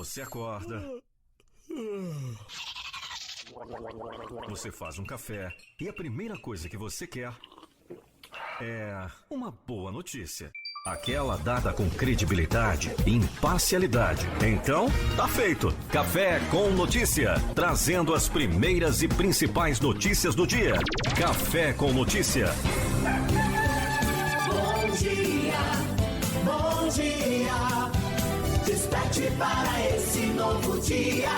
Você acorda, você faz um café e a primeira coisa que você quer é uma boa notícia. Aquela dada com credibilidade e imparcialidade. Então, tá feito. Café com Notícia. Trazendo as primeiras e principais notícias do dia. Café com Notícia. Bom dia, bom dia. Desperte para esse novo dia.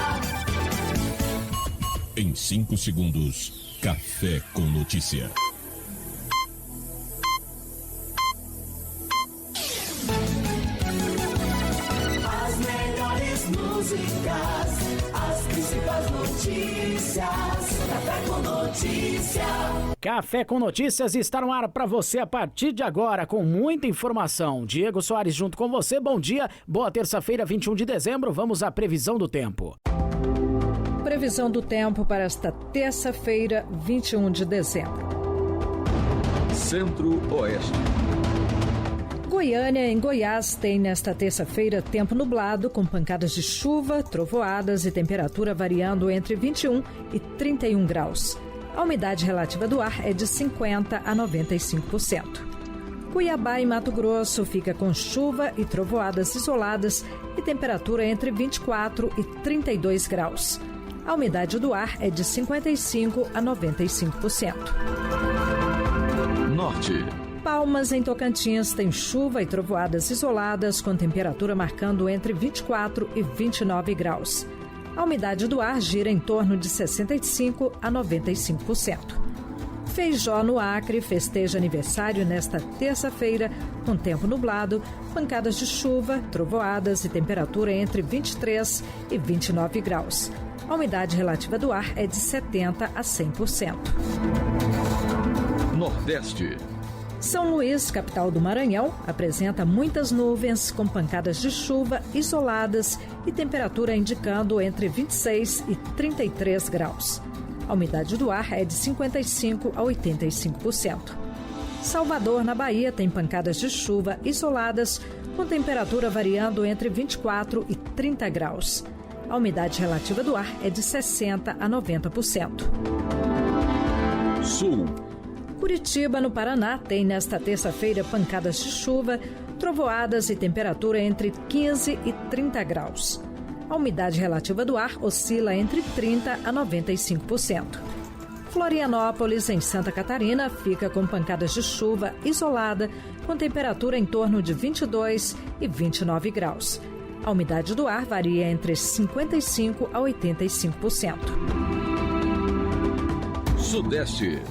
Em 5 segundos, Café com Notícia. As melhores músicas, as principais notícias. Café com Notícia. Café com Notícias está no ar para você a partir de agora, com muita informação. Diego Soares junto com você, bom dia, boa terça-feira, 21 de dezembro, vamos à previsão do tempo. Previsão do tempo para esta terça-feira, 21 de dezembro. Centro-Oeste. Goiânia, em Goiás, tem nesta terça-feira tempo nublado, com pancadas de chuva, trovoadas e temperatura variando entre 21 e 31 graus. A umidade relativa do ar é de 50% a 95%. Cuiabá, em Mato Grosso, fica com chuva e trovoadas isoladas e temperatura entre 24 e 32 graus. A umidade do ar é de 55% a 95%. Norte. Palmas, em Tocantins, tem chuva e trovoadas isoladas, com temperatura marcando entre 24 e 29 graus. A umidade do ar gira em torno de 65% a 95%. Feijó, no Acre, festeja aniversário nesta terça-feira, com tempo nublado, pancadas de chuva, trovoadas e temperatura entre 23 e 29 graus. A umidade relativa do ar é de 70% a 100%. Nordeste. São Luís, capital do Maranhão, apresenta muitas nuvens com pancadas de chuva isoladas e temperatura indicando entre 26 e 33 graus. A umidade do ar é de 55% a 85%. Salvador, na Bahia, tem pancadas de chuva isoladas com temperatura variando entre 24 e 30 graus. A umidade relativa do ar é de 60% a 90%. Sul. Curitiba, no Paraná, tem nesta terça-feira pancadas de chuva, trovoadas e temperatura entre 15 e 30 graus. A umidade relativa do ar oscila entre 30% a 95%. Florianópolis, em Santa Catarina, fica com pancadas de chuva isolada, com temperatura em torno de 22 e 29 graus. A umidade do ar varia entre 55% a 85%. Sudeste.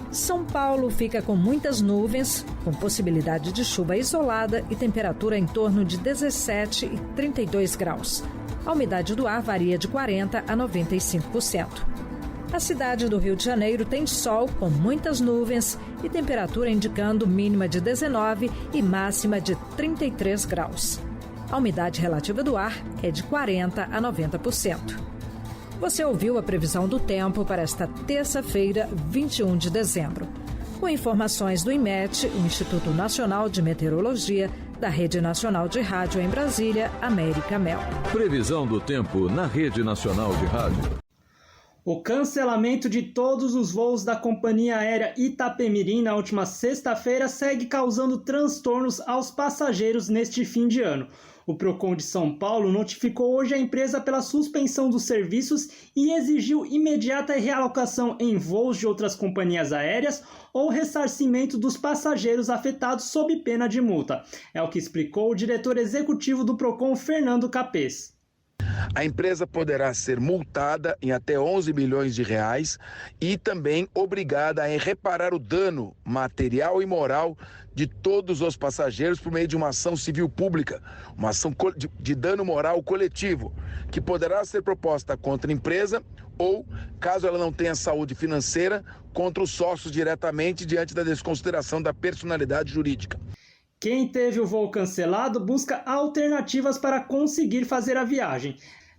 São Paulo fica com muitas nuvens, com possibilidade de chuva isolada e temperatura em torno de 17 e 32 graus. A umidade do ar varia de 40% a 95%. A cidade do Rio de Janeiro tem sol com muitas nuvens e temperatura indicando mínima de 19 e máxima de 33 graus. A umidade relativa do ar é de 40% a 90%. Você ouviu a previsão do tempo para esta terça-feira, 21 de dezembro. Com informações do IMET, o Instituto Nacional de Meteorologia, da Rede Nacional de Rádio em Brasília, América Mel. Previsão do tempo na Rede Nacional de Rádio. O cancelamento de todos os voos da companhia aérea Itapemirim na última sexta-feira segue causando transtornos aos passageiros neste fim de ano. O Procon de São Paulo notificou hoje a empresa pela suspensão dos serviços e exigiu imediata realocação em voos de outras companhias aéreas ou ressarcimento dos passageiros afetados sob pena de multa. É o que explicou o diretor executivo do Procon, Fernando Capês. A empresa poderá ser multada em até 11 milhões de reais e também obrigada a reparar o dano material e moral de todos os passageiros por meio de uma ação civil pública, uma ação de dano moral coletivo, que poderá ser proposta contra a empresa ou, caso ela não tenha saúde financeira, contra os sócios diretamente diante da desconsideração da personalidade jurídica. Quem teve o voo cancelado busca alternativas para conseguir fazer a viagem.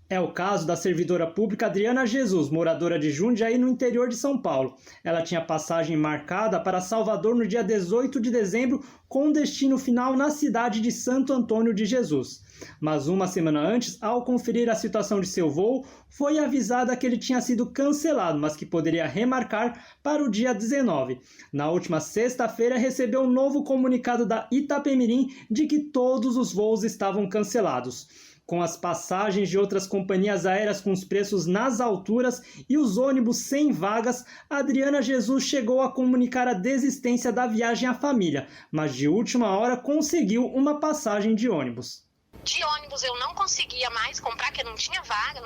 É o caso da servidora pública Adriana Jesus, moradora de Jundiaí, no interior de São Paulo. Ela tinha passagem marcada para Salvador no dia 18 de dezembro, com destino final na cidade de Santo Antônio de Jesus. Mas uma semana antes, ao conferir a situação de seu voo, foi avisada que ele tinha sido cancelado, mas que poderia remarcar para o dia 19. Na última sexta-feira, recebeu um novo comunicado da Itapemirim de que todos os voos estavam cancelados. Com as passagens de outras companhias aéreas com os preços nas alturas e os ônibus sem vagas, Adriana Jesus chegou a comunicar a desistência da viagem à família, mas de última hora conseguiu uma passagem de ônibus. De ônibus eu não conseguia mais comprar, porque não tinha vaga,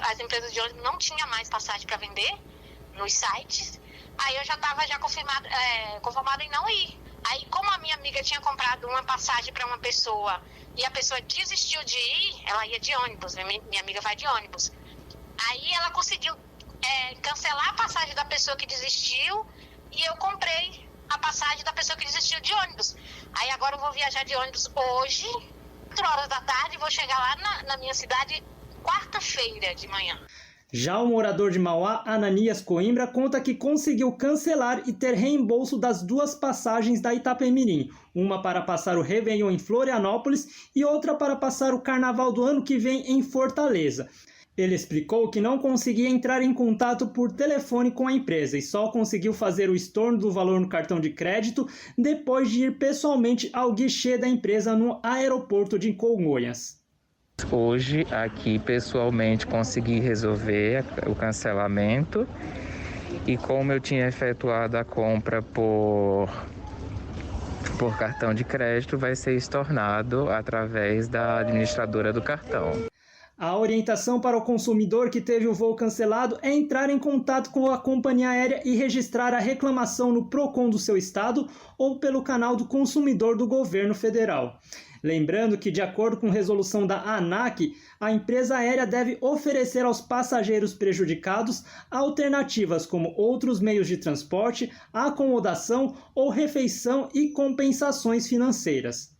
as empresas de ônibus não tinham mais passagem para vender nos sites, aí eu já estava conformada em não ir. Aí, como a minha amiga tinha comprado uma passagem para uma pessoa e a pessoa desistiu de ir, ela ia de ônibus, minha amiga vai de ônibus. Aí ela conseguiu cancelar a passagem da pessoa que desistiu e eu comprei a passagem da pessoa que desistiu de ônibus. Aí agora eu vou viajar de ônibus hoje, 4 horas da tarde, e vou chegar lá na minha cidade quarta-feira de manhã. Já o morador de Mauá, Ananias Coimbra, conta que conseguiu cancelar e ter reembolso das 2 passagens da Itapemirim, uma para passar o Réveillon em Florianópolis e outra para passar o Carnaval do ano que vem em Fortaleza. Ele explicou que não conseguia entrar em contato por telefone com a empresa e só conseguiu fazer o estorno do valor no cartão de crédito depois de ir pessoalmente ao guichê da empresa no aeroporto de Congonhas. Hoje, aqui pessoalmente, consegui resolver o cancelamento e como eu tinha efetuado a compra por cartão de crédito, vai ser estornado através da administradora do cartão. A orientação para o consumidor que teve o voo cancelado é entrar em contato com a companhia aérea e registrar a reclamação no PROCON do seu estado ou pelo canal do consumidor do governo federal. Lembrando que, de acordo com resolução da ANAC, a empresa aérea deve oferecer aos passageiros prejudicados alternativas como outros meios de transporte, acomodação ou refeição e compensações financeiras.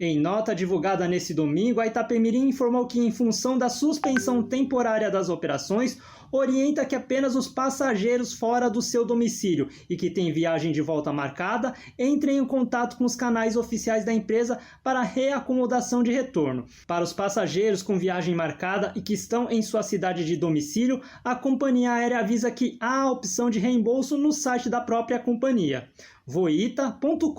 Em nota divulgada nesse domingo, a Itapemirim informou que, em função da suspensão temporária das operações, orienta que apenas os passageiros fora do seu domicílio e que têm viagem de volta marcada entrem em contato com os canais oficiais da empresa para reacomodação de retorno. Para os passageiros com viagem marcada e que estão em sua cidade de domicílio, a companhia aérea avisa que há a opção de reembolso no site da própria companhia, voita.com.br.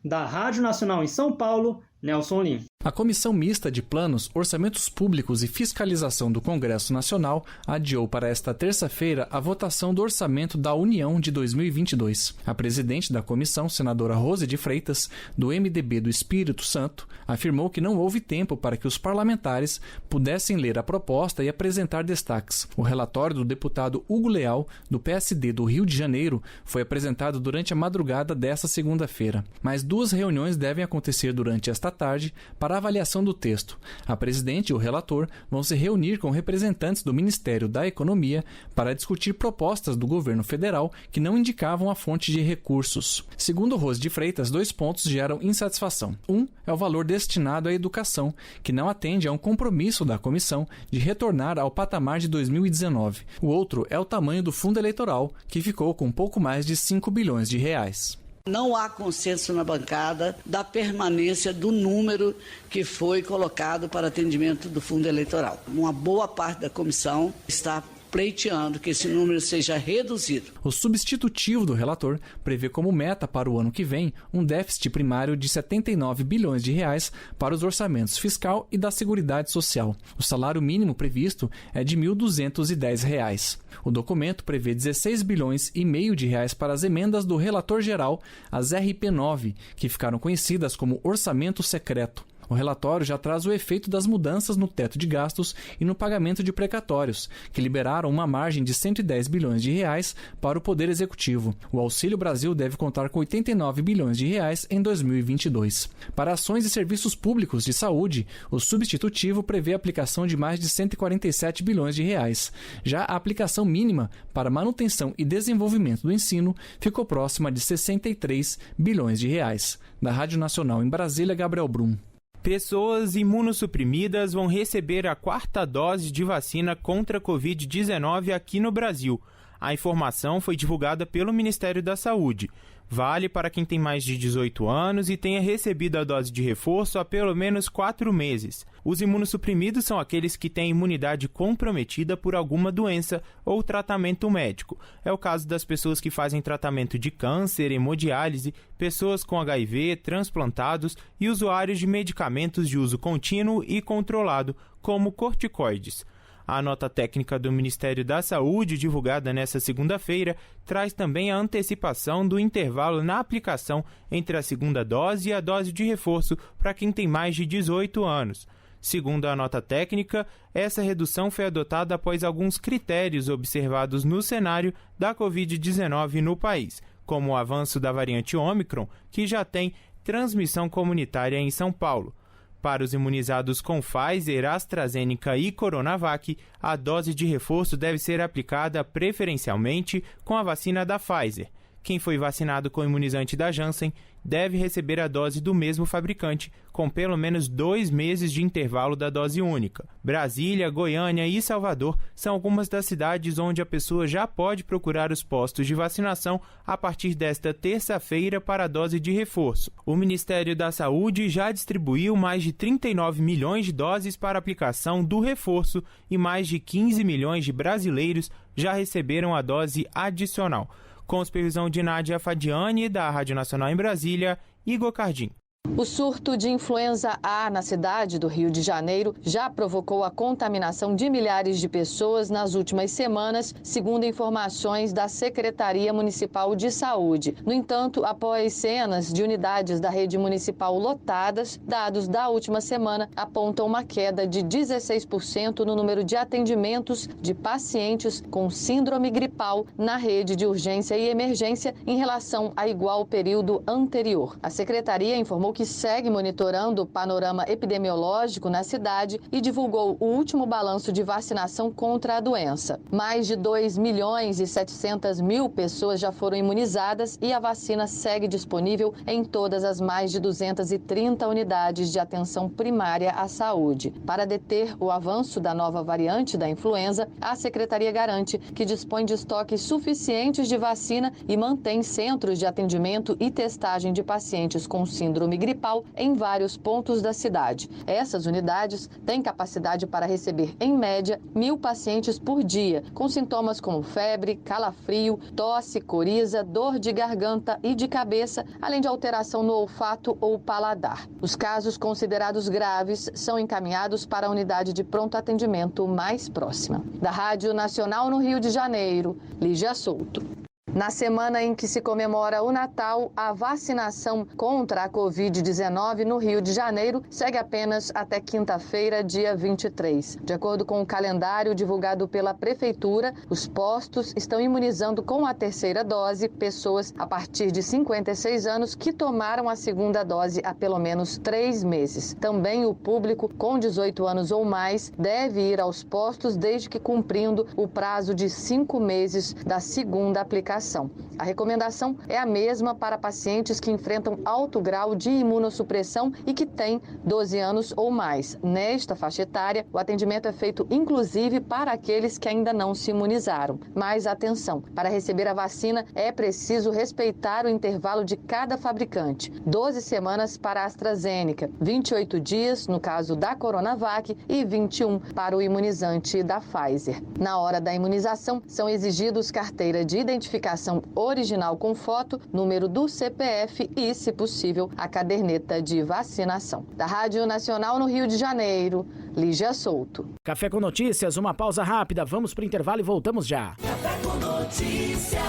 Da Rádio Nacional em São Paulo, Nelson Lim. A Comissão Mista de Planos, Orçamentos Públicos e Fiscalização do Congresso Nacional adiou para esta terça-feira a votação do Orçamento da União de 2022. A presidente da comissão, senadora Rose de Freitas, do MDB do Espírito Santo, afirmou que não houve tempo para que os parlamentares pudessem ler a proposta e apresentar destaques. O relatório do deputado Hugo Leal, do PSD do Rio de Janeiro, foi apresentado durante a madrugada desta segunda-feira. Mais 2 reuniões devem acontecer durante esta tarde para a avaliação do texto. A presidente e o relator vão se reunir com representantes do Ministério da Economia para discutir propostas do governo federal que não indicavam a fonte de recursos. Segundo Rose de Freitas, 2 pontos geram insatisfação. Um é o valor destinado à educação, que não atende a um compromisso da comissão de retornar ao patamar de 2019. O outro é o tamanho do fundo eleitoral, que ficou com pouco mais de 5 bilhões de reais. Não há consenso na bancada da permanência do número que foi colocado para atendimento do fundo eleitoral. Uma boa parte da comissão está pleiteando que esse número seja reduzido. O substitutivo do relator prevê como meta para o ano que vem um déficit primário de 79 bilhões de reais para os orçamentos fiscal e da Seguridade Social. O salário mínimo previsto é de R$ 1.210. O documento prevê 16 bilhões e meio de reais para as emendas do relator geral, as RP9, que ficaram conhecidas como orçamento secreto. O relatório já traz o efeito das mudanças no teto de gastos e no pagamento de precatórios, que liberaram uma margem de 110 bilhões de reais para o Poder Executivo. O Auxílio Brasil deve contar com 89 bilhões de reais em 2022. Para ações e serviços públicos de saúde, o substitutivo prevê a aplicação de mais de 147 bilhões de reais. Já a aplicação mínima para manutenção e desenvolvimento do ensino ficou próxima de 63 bilhões de reais. Da Rádio Nacional em Brasília, Gabriel Brum. Pessoas imunossuprimidas vão receber a 4ª dose de vacina contra a Covid-19 aqui no Brasil. A informação foi divulgada pelo Ministério da Saúde. Vale para quem tem mais de 18 anos e tenha recebido a dose de reforço há pelo menos 4 meses. Os imunossuprimidos são aqueles que têm imunidade comprometida por alguma doença ou tratamento médico. É o caso das pessoas que fazem tratamento de câncer, hemodiálise, pessoas com HIV, transplantados e usuários de medicamentos de uso contínuo e controlado, como corticoides. A nota técnica do Ministério da Saúde, divulgada nesta segunda-feira, traz também a antecipação do intervalo na aplicação entre a 2ª dose e a dose de reforço para quem tem mais de 18 anos. Segundo a nota técnica, essa redução foi adotada após alguns critérios observados no cenário da Covid-19 no país, como o avanço da variante Ômicron, que já tem transmissão comunitária em São Paulo. Para os imunizados com Pfizer, AstraZeneca e Coronavac, a dose de reforço deve ser aplicada preferencialmente com a vacina da Pfizer. Quem foi vacinado com o imunizante da Janssen deve receber a dose do mesmo fabricante, com pelo menos 2 meses de intervalo da dose única. Brasília, Goiânia e Salvador são algumas das cidades onde a pessoa já pode procurar os postos de vacinação a partir desta terça-feira para a dose de reforço. O Ministério da Saúde já distribuiu mais de 39 milhões de doses para aplicação do reforço e mais de 15 milhões de brasileiros já receberam a dose adicional. Com supervisão de Nádia Fadiani, da Rádio Nacional em Brasília, Igor Cardim. O surto de influenza A na cidade do Rio de Janeiro já provocou a contaminação de milhares de pessoas nas últimas semanas, segundo informações da Secretaria Municipal de Saúde. No entanto, após cenas de unidades da rede municipal lotadas, dados da última semana apontam uma queda de 16% no número de atendimentos de pacientes com síndrome gripal na rede de urgência e emergência em relação a igual período anterior. A Secretaria informou que segue monitorando o panorama epidemiológico na cidade e divulgou o último balanço de vacinação contra a doença. Mais de 2.700.000 pessoas já foram imunizadas e a vacina segue disponível em todas as mais de 230 unidades de atenção primária à saúde. Para deter o avanço da nova variante da influenza, a Secretaria garante que dispõe de estoques suficientes de vacina e mantém centros de atendimento e testagem de pacientes com síndrome gripal em vários pontos da cidade. Essas unidades têm capacidade para receber, em média, 1.000 pacientes por dia, com sintomas como febre, calafrio, tosse, coriza, dor de garganta e de cabeça, além de alteração no olfato ou paladar. Os casos considerados graves são encaminhados para a unidade de pronto atendimento mais próxima. Da Rádio Nacional no Rio de Janeiro, Lígia Souto. Na semana em que se comemora o Natal, a vacinação contra a Covid-19 no Rio de Janeiro segue apenas até quinta-feira, dia 23. De acordo com o calendário divulgado pela Prefeitura, os postos estão imunizando com a 3ª dose pessoas a partir de 56 anos que tomaram a 2ª dose há pelo menos 3 meses. Também o público com 18 anos ou mais deve ir aos postos desde que cumprindo o prazo de 5 meses da 2ª aplicação. A recomendação é a mesma para pacientes que enfrentam alto grau de imunossupressão e que têm 12 anos ou mais. Nesta faixa etária, o atendimento é feito inclusive para aqueles que ainda não se imunizaram. Mas atenção, para receber a vacina é preciso respeitar o intervalo de cada fabricante. 12 semanas para a AstraZeneca, 28 dias no caso da Coronavac e 21 para o imunizante da Pfizer. Na hora da imunização, são exigidos carteira de identificação original com foto, número do CPF e, se possível, a caderneta de vacinação. Da Rádio Nacional no Rio de Janeiro, Lígia Souto. Café com Notícias, uma pausa rápida, vamos para o intervalo e voltamos já. Café com Notícia.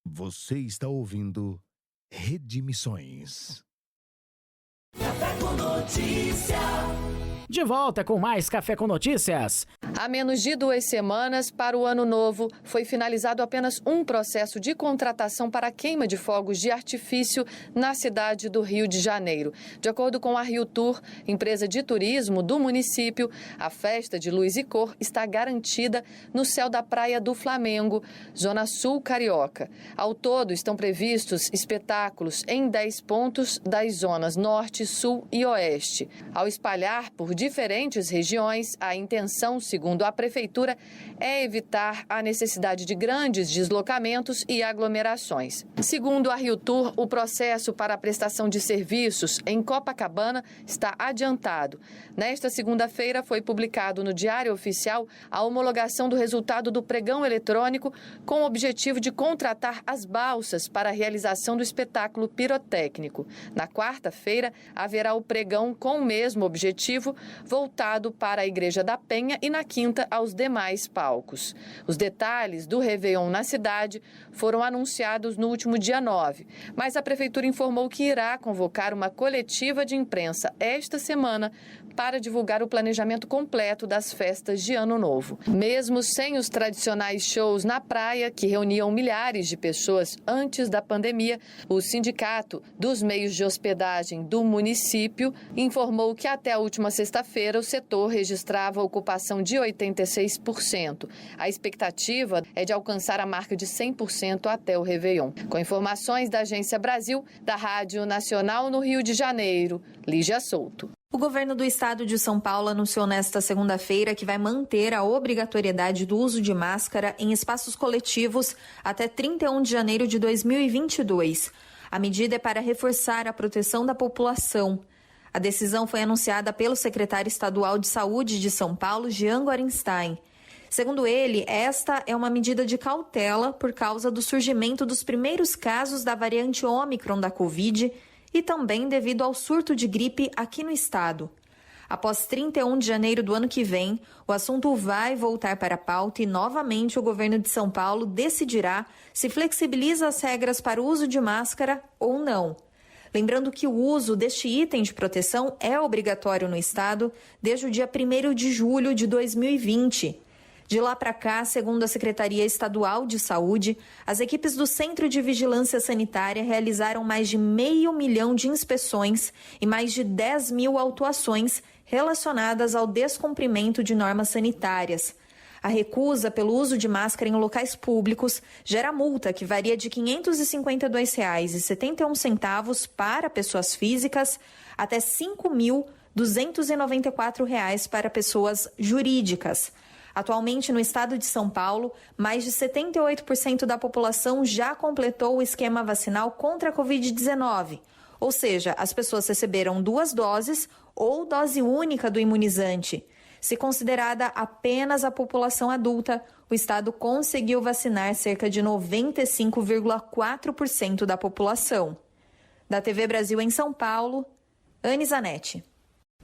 Você está ouvindo Rede Missões. Café com Notícia. De volta com mais Café com Notícias. Há menos de 2 semanas, para o ano novo, foi finalizado apenas um processo de contratação para a queima de fogos de artifício na cidade do Rio de Janeiro. De acordo com a Rio Tour, empresa de turismo do município, a festa de luz e cor está garantida no céu da Praia do Flamengo, zona sul carioca. Ao todo, estão previstos espetáculos em 10 pontos das zonas norte, sul e oeste. Ao espalhar por diferentes regiões, a intenção, segundo a Prefeitura, é evitar a necessidade de grandes deslocamentos e aglomerações. Segundo a Rio Tour, o processo para a prestação de serviços em Copacabana está adiantado. Nesta segunda-feira foi publicado no Diário Oficial a homologação do resultado do pregão eletrônico com o objetivo de contratar as balsas para a realização do espetáculo pirotécnico. Na quarta-feira, haverá o pregão com o mesmo objetivo, voltado para a Igreja da Penha, e na quinta aos demais palcos. Os detalhes do Réveillon na cidade foram anunciados no último dia 9, mas a Prefeitura informou que irá convocar uma coletiva de imprensa esta semana para divulgar o planejamento completo das festas de Ano Novo. Mesmo sem os tradicionais shows na praia, que reuniam milhares de pessoas antes da pandemia, o Sindicato dos Meios de Hospedagem do município informou que até a última sexta-feira o setor registrava ocupação de 86%. A expectativa é de alcançar a marca de 100% até o Réveillon. Com informações da Agência Brasil, da Rádio Nacional no Rio de Janeiro, Lígia Souto. O governo do estado de São Paulo anunciou nesta segunda-feira que vai manter a obrigatoriedade do uso de máscara em espaços coletivos até 31 de janeiro de 2022. A medida é para reforçar a proteção da população. A decisão foi anunciada pelo secretário estadual de Saúde de São Paulo, Jean Gorenstein. Segundo ele, esta é uma medida de cautela por causa do surgimento dos primeiros casos da variante Ômicron da Covid e também devido ao surto de gripe aqui no estado. Após 31 de janeiro do ano que vem, o assunto vai voltar para a pauta e novamente o governo de São Paulo decidirá se flexibiliza as regras para o uso de máscara ou não. Lembrando que o uso deste item de proteção é obrigatório no estado desde o dia 1º de julho de 2020. De lá para cá, segundo a Secretaria Estadual de Saúde, as equipes do Centro de Vigilância Sanitária realizaram mais de 500 mil de inspeções e mais de 10 mil autuações relacionadas ao descumprimento de normas sanitárias. A recusa pelo uso de máscara em locais públicos gera multa que varia de R$ 552,71 para pessoas físicas até R$ 5.294 para pessoas jurídicas. Atualmente, no estado de São Paulo, mais de 78% da população já completou o esquema vacinal contra a Covid-19. Ou seja, as pessoas receberam 2 doses ou dose única do imunizante. Se considerada apenas a população adulta, o estado conseguiu vacinar cerca de 95,4% da população. Da TV Brasil em São Paulo, Anne Zanetti.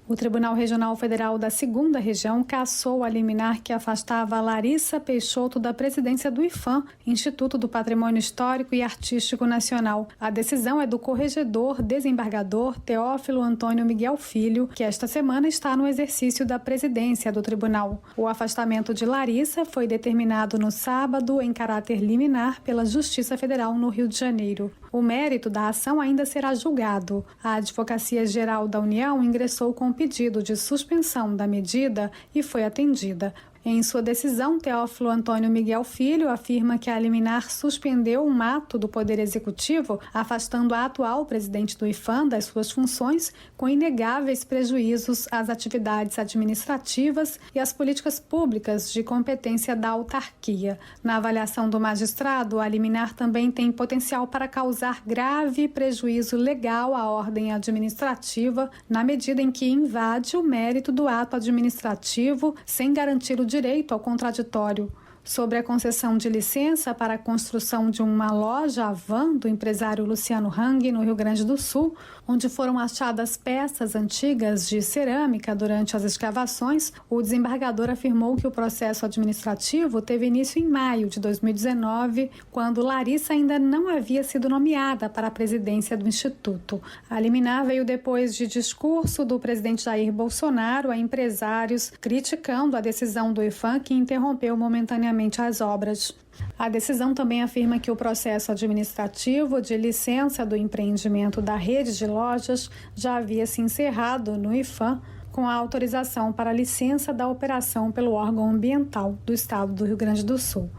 O Tribunal Regional Federal da 2ª Região cassou a liminar que afastava Larissa Peixoto da presidência do IPHAN, Instituto do Patrimônio Histórico e Artístico Nacional. A decisão é do corregedor desembargador Teófilo Antônio Miguel Filho, que esta semana está no exercício da presidência do tribunal. O afastamento de Larissa foi determinado no sábado em caráter liminar pela Justiça Federal no Rio de Janeiro. O mérito da ação ainda será julgado. A Advocacia Geral da União ingressou com pedido de suspensão da medida e foi atendida. Em sua decisão, Teófilo Antônio Miguel Filho afirma que a liminar suspendeu um ato do Poder Executivo, afastando a atual presidente do IPHAN das suas funções, com inegáveis prejuízos às atividades administrativas e às políticas públicas de competência da autarquia. Na avaliação do magistrado, a liminar também tem potencial para causar grave prejuízo legal à ordem administrativa, na medida em que invade o mérito do ato administrativo sem garantir o direito ao contraditório. sobre a concessão de licença para a construção de uma loja van do empresário Luciano Hang, no Rio Grande do Sul, onde foram achadas peças antigas de cerâmica durante as escavações, o desembargador afirmou que o processo administrativo teve início em maio de 2019, quando Larissa ainda não havia sido nomeada para a presidência do Instituto. A liminar veio depois de discurso do presidente Jair Bolsonaro a empresários criticando a decisão do IPHAN, que interrompeu momentaneamente as obras. A decisão também afirma que o processo administrativo de licença do empreendimento da rede de lojas já havia se encerrado no IPHAN, com a autorização para a licença da operação pelo órgão ambiental do Estado do Rio Grande do Sul.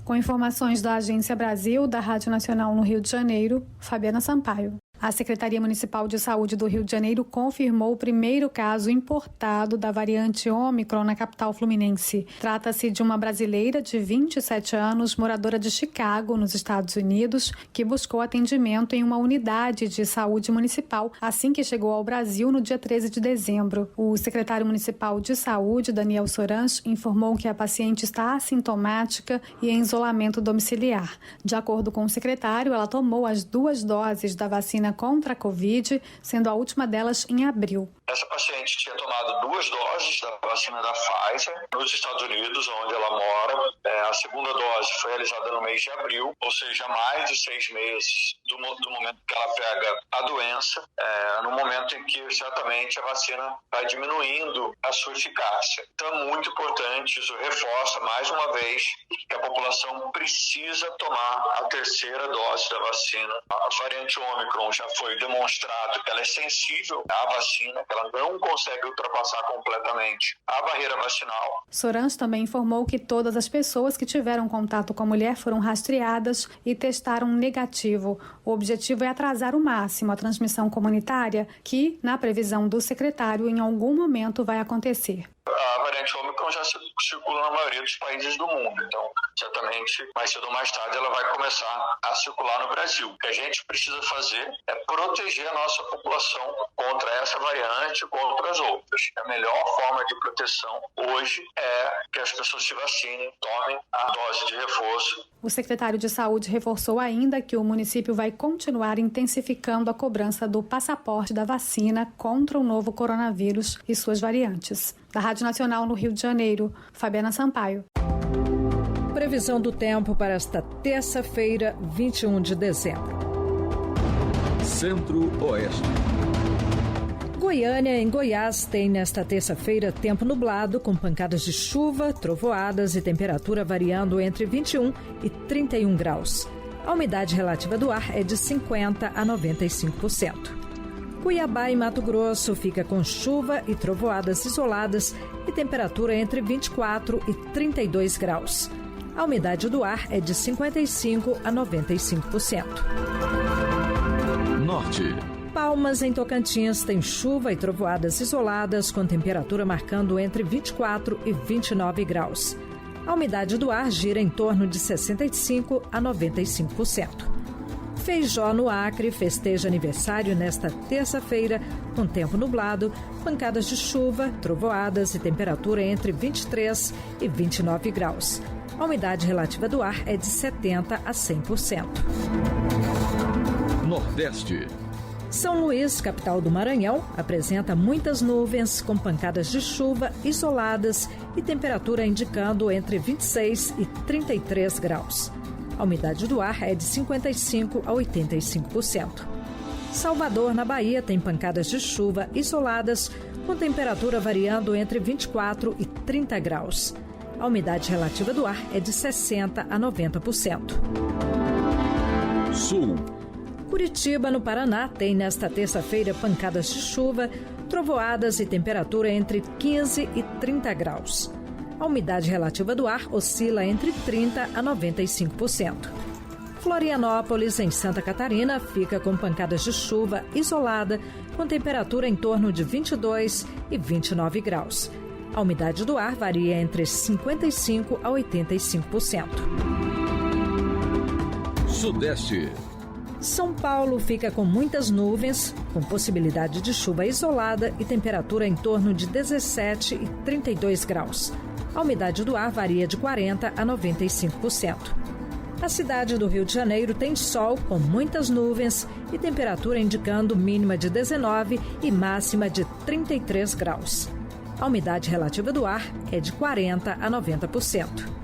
Com informações da Agência Brasil, da Rádio Nacional no Rio de Janeiro, Fabiana Sampaio. A Secretaria Municipal de Saúde do Rio de Janeiro confirmou o primeiro caso importado da variante Ômicron na capital fluminense. Trata-se de uma brasileira de 27 anos, moradora de Chicago, nos Estados Unidos, que buscou atendimento em uma unidade de saúde municipal assim que chegou ao Brasil no dia 13 de dezembro. O secretário municipal de saúde, Daniel Sorans, informou que a paciente está assintomática e em isolamento domiciliar. De acordo com o secretário, ela tomou as 2 doses da vacina contra a Covid, sendo a última delas em abril. Essa paciente tinha tomado 2 doses da vacina da Pfizer nos Estados Unidos, onde ela mora. A segunda dose foi realizada no mês de abril, ou seja, mais de 6 meses do momento que ela pega a doença, no momento em que certamente a vacina vai diminuindo a sua eficácia. Então é muito importante, isso reforça mais uma vez que a população precisa tomar a 3ª dose da vacina. A variante Ômicron já foi demonstrado que ela é sensível à vacina, que ela não consegue ultrapassar completamente a barreira vacinal. Sorans também informou que todas as pessoas que tiveram contato com a mulher foram rastreadas e testaram negativo. O objetivo é atrasar ao máximo a transmissão comunitária, que, na previsão do secretário, em algum momento vai acontecer. A variante Ômicron já circula na maioria dos países do mundo, então certamente mais cedo ou mais tarde ela vai começar a circular no Brasil. O que a gente precisa fazer é proteger a nossa população contra essa variante e contra as outras. A melhor forma de proteção hoje é que as pessoas se vacinem, tomem a dose de reforço. O secretário de Saúde reforçou ainda que o município vai continuar intensificando a cobrança do passaporte da vacina contra o novo coronavírus e suas variantes. Da Rádio Nacional no Rio de Janeiro, Fabiana Sampaio. Previsão do tempo para esta terça-feira, 21 de dezembro. Centro-Oeste. Goiânia, em Goiás, tem nesta terça-feira tempo nublado, com pancadas de chuva, trovoadas e temperatura variando entre 21 e 31 graus. A umidade relativa do ar é de 50% a 95%. Cuiabá e Mato Grosso fica com chuva e trovoadas isoladas e temperatura entre 24 e 32 graus. A umidade do ar é de 55% a 95%. Norte. Palmas, em Tocantins, tem chuva e trovoadas isoladas com temperatura marcando entre 24 e 29 graus. A umidade do ar gira em torno de 65% a 95%. Feijó, no Acre, festeja aniversário nesta terça-feira, com tempo nublado, pancadas de chuva, trovoadas e temperatura entre 23 e 29 graus. A umidade relativa do ar é de 70% a 100%. Nordeste. São Luís, capital do Maranhão, apresenta muitas nuvens com pancadas de chuva isoladas e temperatura indicando entre 26 e 33 graus. A umidade do ar é de 55% a 85%. Salvador, na Bahia, tem pancadas de chuva isoladas, com temperatura variando entre 24 e 30 graus. A umidade relativa do ar é de 60% a 90%. Sul. Curitiba, no Paraná, tem nesta terça-feira pancadas de chuva, trovoadas e temperatura entre 15 e 30 graus. A umidade relativa do ar oscila entre 30% a 95%. Florianópolis, em Santa Catarina, fica com pancadas de chuva isolada, com temperatura em torno de 22 e 29 graus. A umidade do ar varia entre 55% a 85%. Sudeste. São Paulo fica com muitas nuvens, com possibilidade de chuva isolada e temperatura em torno de 17 e 32 graus. A umidade do ar varia de 40% a 95%. A cidade do Rio de Janeiro tem sol com muitas nuvens e temperatura indicando mínima de 19 e máxima de 33 graus. A umidade relativa do ar é de 40% a 90%.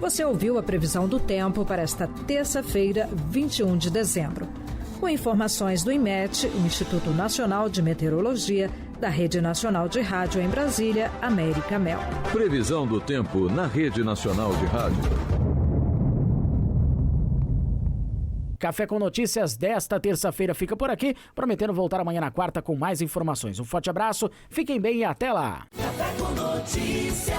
Você ouviu a previsão do tempo para esta terça-feira, 21 de dezembro. Com informações do IMET, o Instituto Nacional de Meteorologia, da Rede Nacional de Rádio em Brasília, América Mel. Previsão do tempo na Rede Nacional de Rádio. Café com Notícias desta terça-feira fica por aqui, prometendo voltar amanhã na quarta com mais informações. Um forte abraço, fiquem bem e até lá. Café com Notícia.